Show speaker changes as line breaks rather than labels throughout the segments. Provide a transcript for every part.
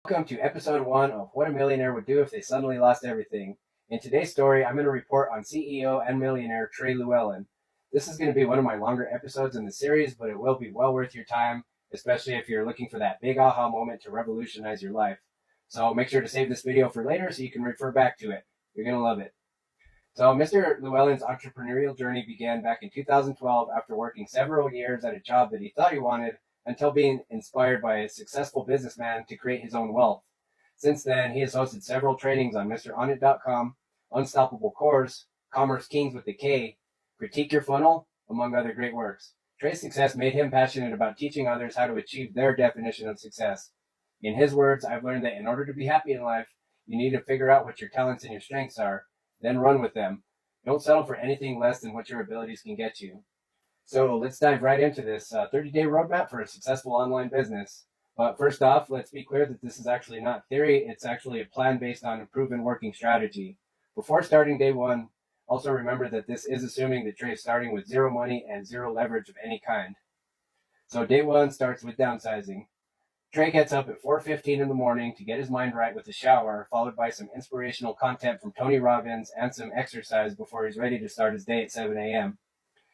Welcome to episode 1 of What a Millionaire Would Do If They Suddenly Lost Everything. In today's story, I'm going to report on CEO and millionaire Trey Llewellyn. This is going to be one of my longer episodes in the series, but it will be well worth your time, especially if you're looking for that big aha moment to revolutionize your life. So make sure to save this video for later so you can refer back to it. You're going to love it. So Mr. Llewellyn's entrepreneurial journey began back in 2012 after working several years at a job that he thought he wanted until being inspired by a successful businessman to create his own wealth. Since then, he has hosted several trainings on MrOnIt.com, Unstoppable Course, Commerce Kings with the K, Critique Your Funnel, among other great works. Trey's success made him passionate about teaching others how to achieve their definition of success. In his words, I've learned that in order to be happy in life, you need to figure out what your talents and your strengths are, then run with them. Don't settle for anything less than what your abilities can get you. So let's dive right into this 30-day roadmap for a successful online business. But first off, let's be clear that this is actually not theory. It's actually a plan based on a proven working strategy. Before starting day one, also remember that this is assuming that Trey is starting with zero money and zero leverage of any kind. So day one starts with downsizing. Trey gets up at 4:15 in the morning to get his mind right with a shower, followed by some inspirational content from Tony Robbins and some exercise before he's ready to start his day at 7 a.m.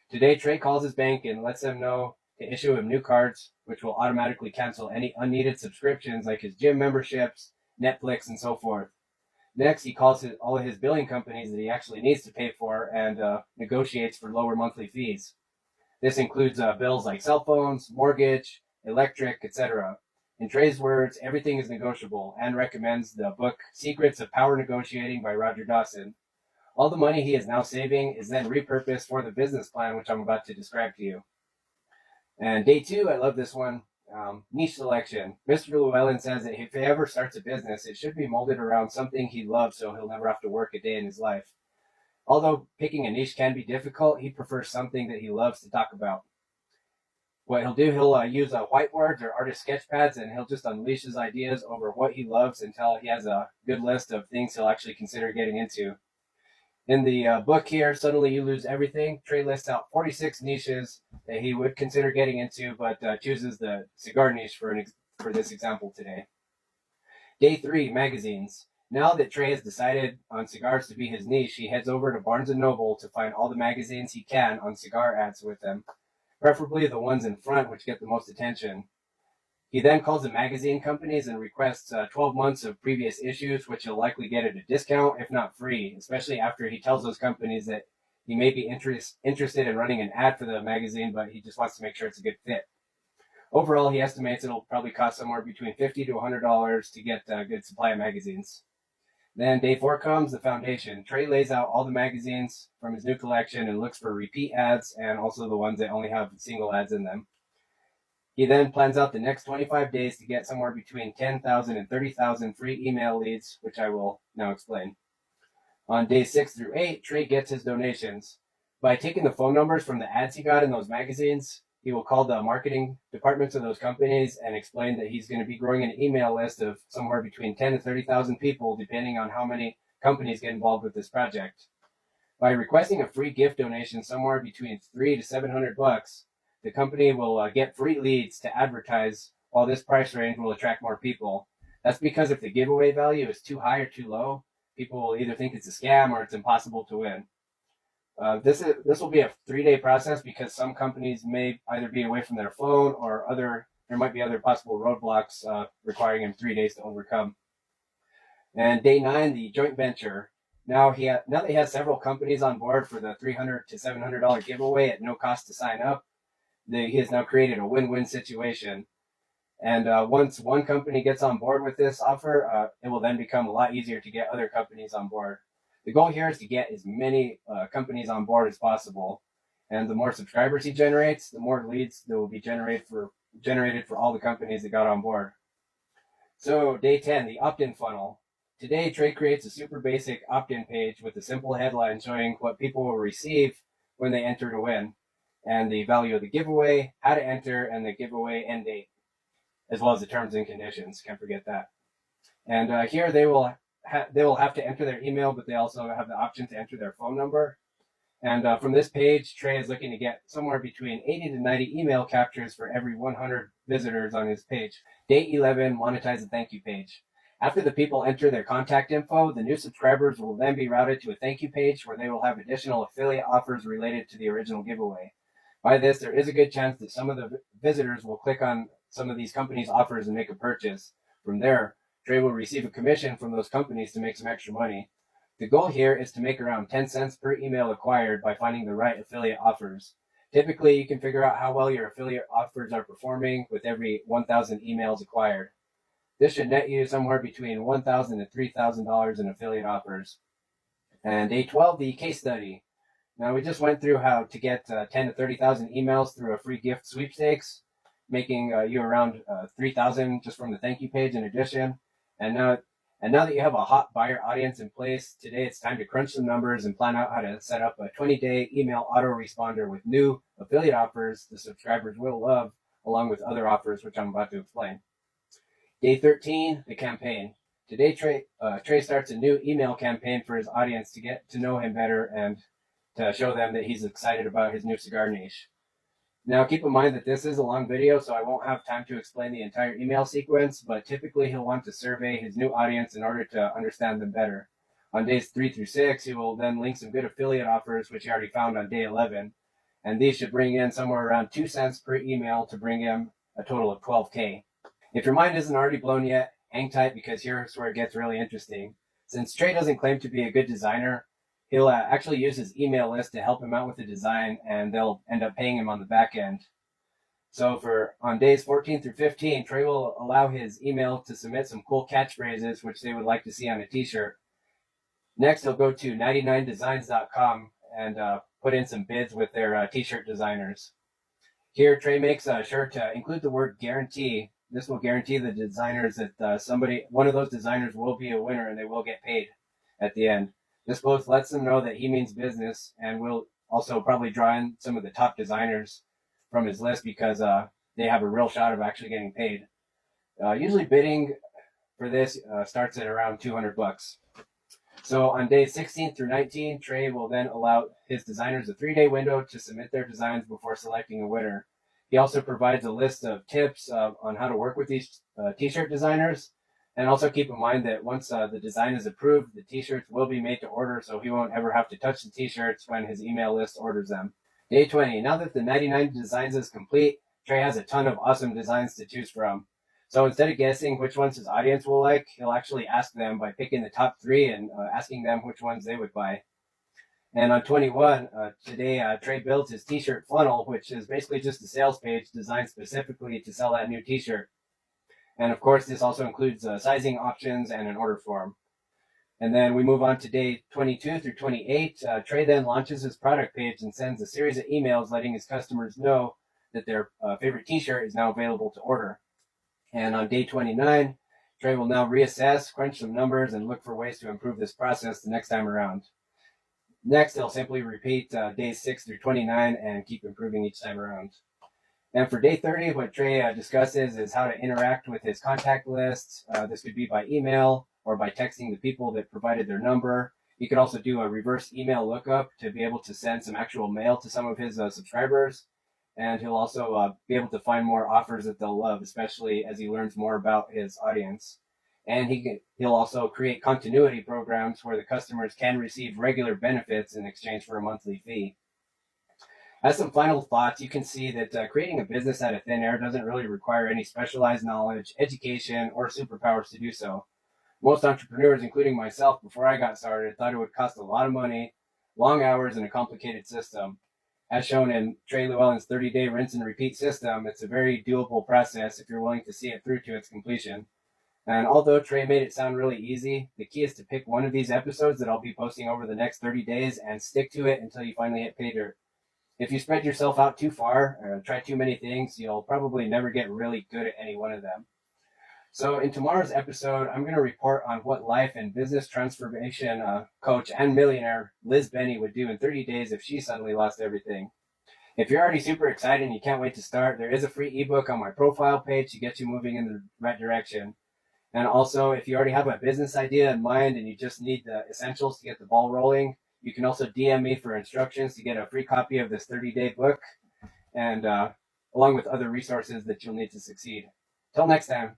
Today, Trey calls his bank and lets them know to issue him new cards, which will automatically cancel any unneeded subscriptions like his gym memberships, Netflix, and so forth. Next, he calls all of his billing companies that he actually needs to pay for and negotiates for lower monthly fees. This includes bills like cell phones, mortgage, electric, etc. In Trey's words, everything is negotiable, and recommends the book Secrets of Power Negotiating by Roger Dawson. All the money he is now saving is then repurposed for the business plan, which I'm about to describe to you. And day two, I love this one, niche selection. Mr. Llewellyn says that if he ever starts a business, it should be molded around something he loves so he'll never have to work a day in his life. Although picking a niche can be difficult, he prefers something that he loves to talk about. What he'll do, he'll use whiteboards or artist sketch pads, and he'll just unleash his ideas over what he loves until he has a good list of things he'll actually consider getting into. In the book here, Suddenly You Lose Everything, Trey lists out 46 niches that he would consider getting into, but chooses the cigar niche for this example today. Day 3, magazines. Now that Trey has decided on cigars to be his niche, he heads over to Barnes & Noble to find all the magazines he can on cigar ads with them, preferably the ones in front which get the most attention. He then calls the magazine companies and requests 12 months of previous issues, which he'll likely get at a discount, if not free, especially after he tells those companies that he may be interested in running an ad for the magazine, but he just wants to make sure it's a good fit. Overall, he estimates it'll probably cost somewhere between $50 to $100 to get a good supply of magazines. Then day 4 comes, the foundation. Trey lays out all the magazines from his new collection and looks for repeat ads and also the ones that only have single ads in them. He then plans out the next 25 days to get somewhere between 10,000 and 30,000 free email leads, which I will now explain. On days 6 through 8, Trey gets his donations. By taking the phone numbers from the ads he got in those magazines, he will call the marketing departments of those companies and explain that he's going to be growing an email list of somewhere between 10 to 30,000 people, depending on how many companies get involved with this project. By requesting a free gift donation somewhere between $300 to $700, the company will get free leads to advertise, while this price range will attract more people. That's because if the giveaway value is too high or too low, people will either think it's a scam or it's impossible to win. This will be a 3-day process because some companies may either be away from their phone or there might be other possible roadblocks requiring him 3 days to overcome. And day 9, the joint venture. Now that he has several companies on board for the $300 to $700 giveaway at no cost to sign up, he has now created a win-win situation. And once one company gets on board with this offer, it will then become a lot easier to get other companies on board. The goal here is to get as many companies on board as possible. And the more subscribers he generates, the more leads that will be generated for all the companies that got on board. So day 10, the opt-in funnel. Today, Trey creates a super basic opt-in page with a simple headline showing what people will receive when they enter to win, and the value of the giveaway, how to enter, and the giveaway end date, as well as the terms and conditions. Can't forget that. And here they will have to enter their email, but they also have the option to enter their phone number. And from this page, Trey is looking to get somewhere between 80 to 90 email captures for every 100 visitors on his page. Day 11, monetize the thank you page. After the people enter their contact info, the new subscribers will then be routed to a thank you page where they will have additional affiliate offers related to the original giveaway. By this, there is a good chance that some of the visitors will click on some of these companies' offers and make a purchase. From there, Trey will receive a commission from those companies to make some extra money. The goal here is to make around 10 cents per email acquired by finding the right affiliate offers. Typically, you can figure out how well your affiliate offers are performing with every 1,000 emails acquired. This should net you somewhere between $1,000 to $3,000 in affiliate offers. And day 12, the case study. Now, we just went through how to get 10 to 30,000 emails through a free gift sweepstakes, making you around 3,000 just from the thank you page in addition. And now that you have a hot buyer audience in place, today it's time to crunch some numbers and plan out how to set up a 20-day email autoresponder with new affiliate offers the subscribers will love, along with other offers, which I'm about to explain. Day 13, the campaign. Today, Trey starts a new email campaign for his audience to get to know him better and to show them that he's excited about his new cigar niche. Now, keep in mind that this is a long video, so I won't have time to explain the entire email sequence, but typically he'll want to survey his new audience in order to understand them better. On days 3 through 6, he will then link some good affiliate offers, which he already found on day 11, and these should bring in somewhere around 2 cents per email to bring him a total of 12K. If your mind isn't already blown yet, hang tight because here's where it gets really interesting. Since Trey doesn't claim to be a good designer, he'll actually use his email list to help him out with the design, and they'll end up paying him on the back end. So on days 14 through 15, Trey will allow his email to submit some cool catchphrases which they would like to see on a t-shirt. Next, he'll go to 99designs.com and put in some bids with their t-shirt designers. Here, Trey makes sure to include the word guarantee. This will guarantee the designers that one of those designers will be a winner and they will get paid at the end. This both lets them know that he means business and will also probably draw in some of the top designers from his list because they have a real shot of actually getting paid. Usually bidding for this starts at around $200. So on days 16 through 19, Trey will then allow his designers a 3-day window to submit their designs before selecting a winner. He also provides a list of tips on how to work with these t-shirt designers. And also keep in mind that once the design is approved, the t-shirts will be made to order, so he won't ever have to touch the t-shirts when his email list orders them. Day 20. Now that the 99 designs is complete, Trey has a ton of awesome designs to choose from. So instead of guessing which ones his audience will like, he'll actually ask them by picking the top 3 and asking them which ones they would buy. And on 21, today, Trey builds his t-shirt funnel, which is basically just a sales page designed specifically to sell that new t-shirt. And of course, this also includes sizing options and an order form. And then we move on to day 22 through 28. Trey then launches his product page and sends a series of emails letting his customers know that their favorite t-shirt is now available to order. And on day 29, Trey will now reassess, crunch some numbers, and look for ways to improve this process the next time around. Next, he'll simply repeat days 6 through 29 and keep improving each time around. And for day 30, what Trey discusses is how to interact with his contact list. This could be by email or by texting the people that provided their number. He could also do a reverse email lookup to be able to send some actual mail to some of his subscribers. And he'll also be able to find more offers that they'll love, especially as he learns more about his audience. And he'll also create continuity programs where the customers can receive regular benefits in exchange for a monthly fee. As some final thoughts, you can see that creating a business out of thin air doesn't really require any specialized knowledge, education, or superpowers to do so. Most entrepreneurs, including myself, before I got started, thought it would cost a lot of money, long hours, and a complicated system. As shown in Trey Llewellyn's 30-day rinse and repeat system, it's a very doable process if you're willing to see it through to its completion. And although Trey made it sound really easy, the key is to pick one of these episodes that I'll be posting over the next 30 days and stick to it until you finally hit pay dirt. If you spread yourself out too far or try too many things, you'll probably never get really good at any one of them. So in tomorrow's episode, I'm going to report on what life and business transformation coach and millionaire Liz Benny would do in 30 days if she suddenly lost everything. If you're already super excited and you can't wait to start, there is a free ebook on my profile page to get you moving in the right direction. And also, if you already have a business idea in mind and you just need the essentials to get the ball rolling, You can also DM me for instructions to get a free copy of this 30-day book, and along with other resources that you'll need to succeed. Till next time.